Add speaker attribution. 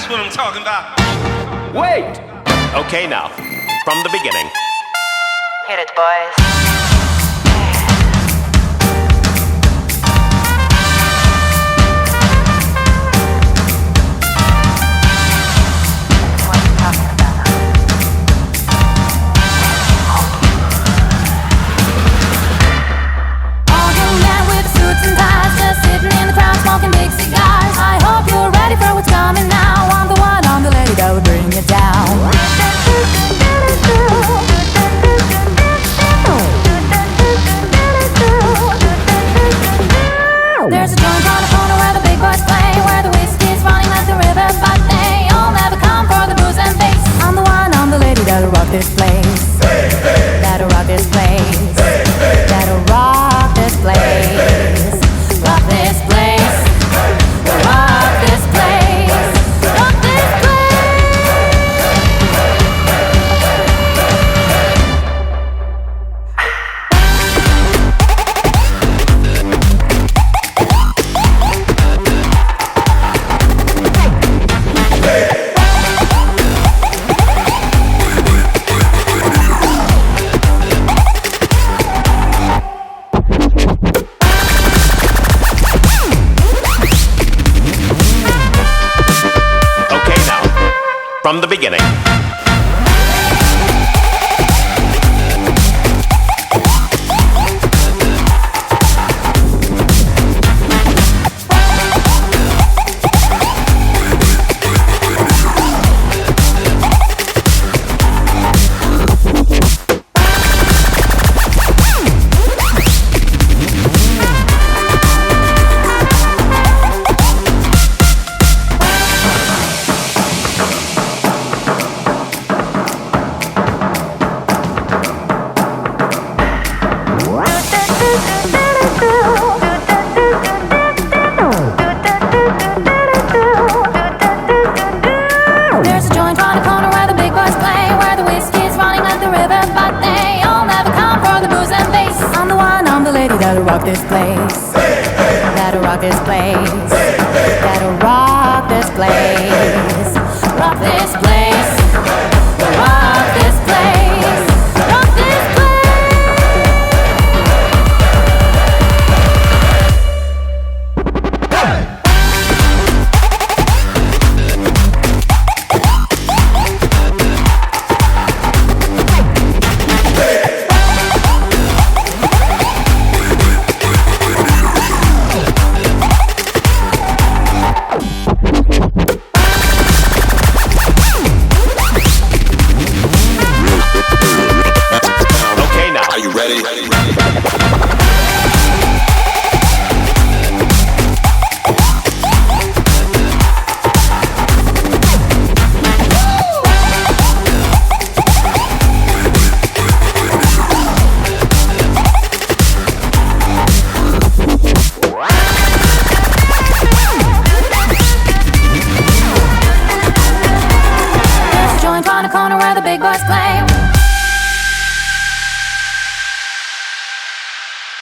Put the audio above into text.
Speaker 1: That's what I'm talking about.
Speaker 2: Wait! Okay, now, from the beginning.
Speaker 3: Hit it, boys.
Speaker 4: Smoking big cigars. I hope you're ready for what's coming now. I'm the one, I'm the lady that will bring you down. There's a joint on the corner where the big boys play, where the whiskey's running like the river, but they all never come for the booze and bass. I'm the one, I'm the lady that'll rock this place. That'll rock this place. That'll rock this place. Rock this place. Rock this place. Rock this place.
Speaker 2: Okay, now, from the beginning.
Speaker 4: There's a joint on the corner where the big boys play, where the whiskey's running like the river, but they all never come for the booze and bass. I'm the one, I'm the lady that'll rock this place. That'll rock this place. That'll rock this place. Rock this place. Rock this place. Rock this place.
Speaker 2: Okay, now.
Speaker 5: Are you ready?